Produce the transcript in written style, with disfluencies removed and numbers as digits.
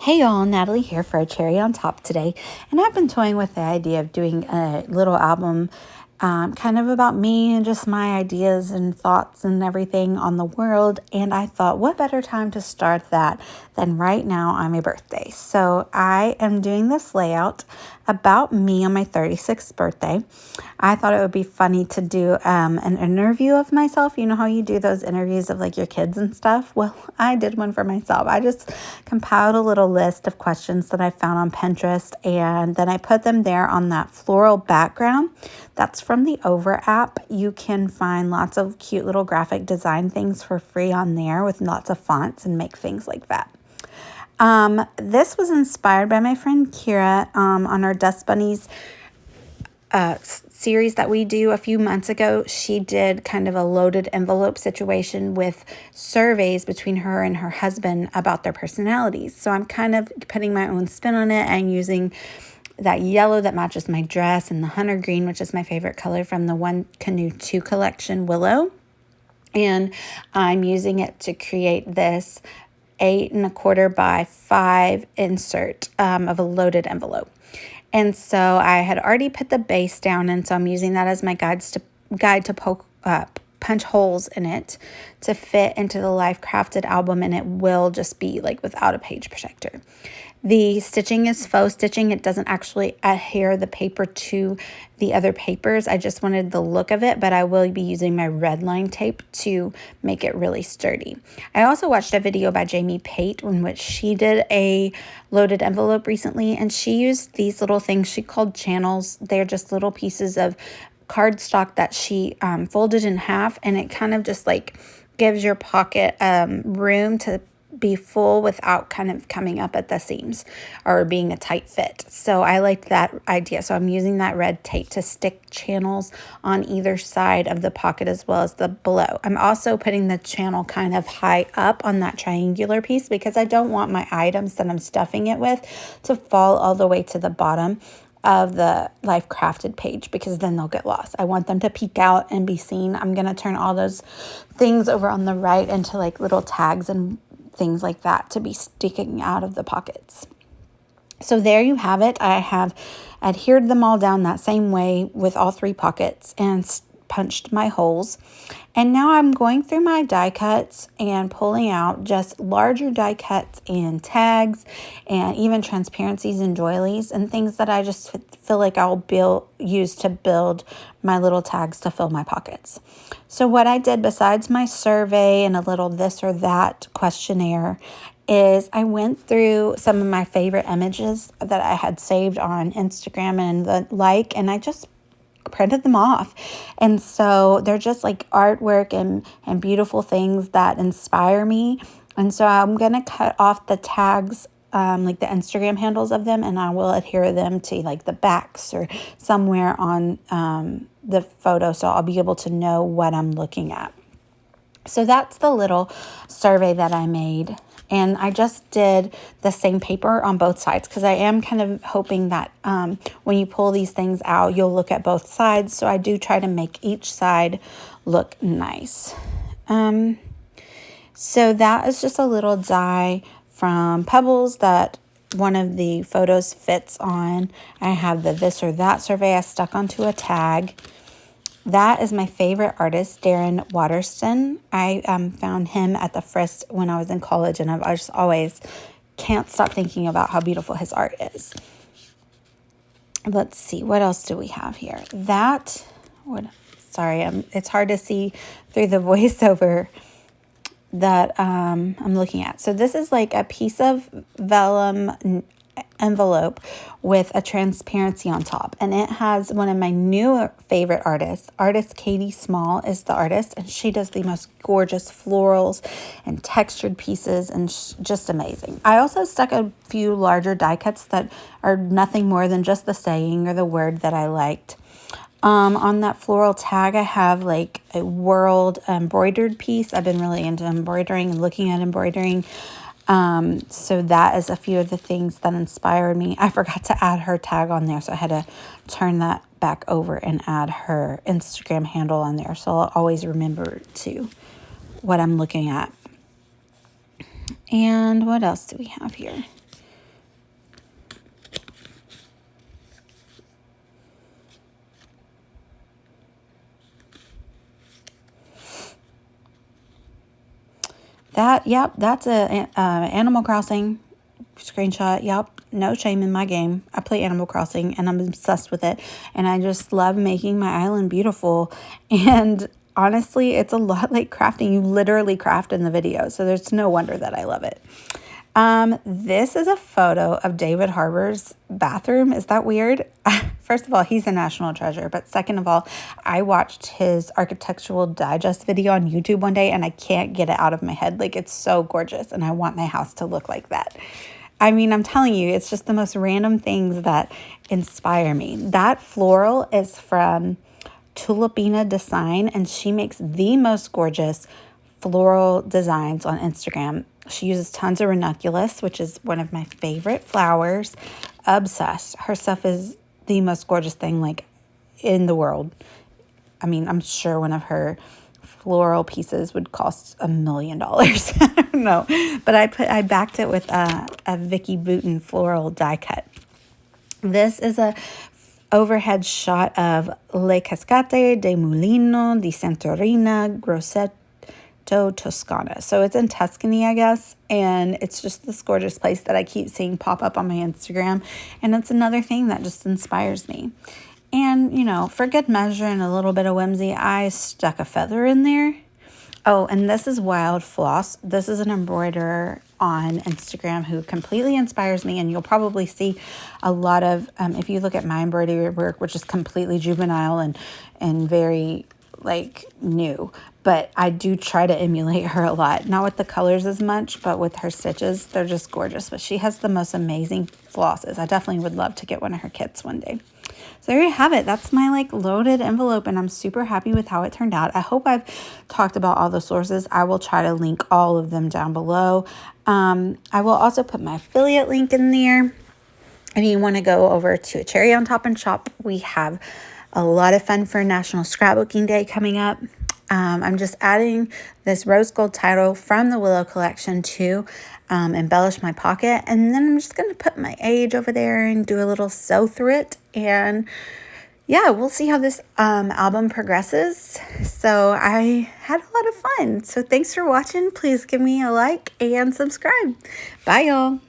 Hey y'all, Natalie here for a cherry on top today, and I've been toying with the idea of doing a little album kind of about me and just my ideas and thoughts and everything on the world, and I thought what better time to start that than right now on my birthday. So I am doing this layout about me on my 36th birthday. I thought it would be funny to do an interview of myself. You know how you do those interviews of like your kids and stuff? Well, I did one for myself. I just compiled a little list of questions that I found on Pinterest, and then I put them there on that floral background. That's from the Over app. You can find lots of cute little graphic design things for free on there with lots of fonts and make things like that. This was inspired by my friend Kira on our Dust Bunnies series that we do a few months ago. She did kind of a loaded envelope situation with surveys between her and her husband about their personalities. So I'm kind of putting my own spin on it and using that yellow that matches my dress and the hunter green, which is my favorite color from the One Canoe 2 collection, Willow. And I'm using it to create this 8 1/4 by 5 insert of a loaded envelope. And so I had already put the base down, and so I'm using that as my guide to punch holes in it to fit into the Life Crafted album, and it will just be like without a page protector. The stitching is faux stitching. It doesn't actually adhere the paper to the other papers. I just wanted the look of it, but I will be using my red line tape to make it really sturdy. I also watched a video by Jamie Pate in which she did a loaded envelope recently, and she used these little things she called channels. They're just little pieces of cardstock that she folded in half, and it kind of just like gives your pocket room to be full without kind of coming up at the seams or being a tight fit. So I liked that idea. So I'm using that red tape to stick channels on either side of the pocket as well as the below. I'm also putting the channel kind of high up on that triangular piece because I don't want my items that I'm stuffing it with to fall all the way to the bottom of the Life Crafted page, because then they'll get lost. I want them to peek out and be seen. I'm going to turn all those things over on the right into like little tags and things like that to be sticking out of the pockets. So there you have it. I have adhered them all down that same way with all 3 pockets and punched my holes. And now I'm going through my die cuts and pulling out just larger die cuts and tags and even transparencies and doilies and things that I just feel like I'll use to build my little tags to fill my pockets. So what I did besides my survey and a little this or that questionnaire is I went through some of my favorite images that I had saved on Instagram and the like, and I just printed them off. And so they're just like artwork and beautiful things that inspire me. And so I'm going to cut off the tags, like the Instagram handles of them, and I will adhere them to like the backs or somewhere on the photo, so I'll be able to know what I'm looking at. So that's the little survey that I made. And I just did the same paper on both sides because I am kind of hoping that when you pull these things out, you'll look at both sides. So I do try to make each side look nice. So that is just a little die from Pebbles that one of the photos fits on. I have the this or that survey I stuck onto a tag. That is my favorite artist, Darren Waterston. I found him at the Frist when I was in college, and I just always can't stop thinking about how beautiful his art is. Let's see, what else do we have here? It's hard to see through the voiceover that I'm looking at. So this is like a piece of vellum envelope with a transparency on top, and it has one of my new favorite artist Katie Small is the artist, and she does the most gorgeous florals and textured pieces, and just amazing. I also stuck a few larger die cuts that are nothing more than just the saying or the word that I liked. On that floral tag, I have like a world embroidered piece. I've been really into embroidering and looking at embroidering. So that is a few of the things that inspired me. I forgot to add her tag on there, so I had to turn that back over and add her Instagram handle on there. So I'll always remember what I'm looking at. And what else do we have here? Yep, that's a Animal Crossing screenshot. Yep, no shame in my game. I play Animal Crossing and I'm obsessed with it. And I just love making my island beautiful. And honestly, it's a lot like crafting. You literally craft in the video. So there's no wonder that I love it. This is a photo of David Harbour's bathroom. Is that weird? First of all, he's a national treasure. But second of all, I watched his Architectural Digest video on YouTube one day and I can't get it out of my head. Like, it's so gorgeous and I want my house to look like that. I mean, I'm telling you, it's just the most random things that inspire me. That floral is from Tulipina Design, and she makes the most gorgeous floral designs on Instagram. She uses tons of ranunculus, which is one of my favorite flowers. Obsessed. Her stuff is the most gorgeous thing like in the world. I mean, I'm sure one of her floral pieces would cost $1 million. I don't know, but I backed it with a Vicky Bouton floral die cut. This is a overhead shot of Le Cascate de Mulino di Santorina Grosseto, Toscana. So it's in Tuscany, I guess, and it's just this gorgeous place that I keep seeing pop up on my Instagram, and it's another thing that just inspires me. And, you know, for good measure and a little bit of whimsy, I stuck a feather in there. Oh, and this is Wild Floss. This is an embroiderer on Instagram who completely inspires me. And you'll probably see a lot of, if you look at my embroidery work, which is completely juvenile and very like new. But I do try to emulate her a lot. Not with the colors as much, but with her stitches. They're just gorgeous. But she has the most amazing flosses. I definitely would love to get one of her kits one day. So there you have it. That's my like loaded envelope, and I'm super happy with how it turned out. I hope I've talked about all the sources. I will try to link all of them down below. I will also put my affiliate link in there. If you want to go over to a Cherry on Top and shop, we have a lot of fun for National Scrapbooking Day coming up. I'm just adding this rose gold title from the Willow collection to embellish my pocket. And then I'm just going to put my age over there and do a little sew through it. And yeah, we'll see how this album progresses. So I had a lot of fun. So thanks for watching. Please give me a like and subscribe. Bye, y'all.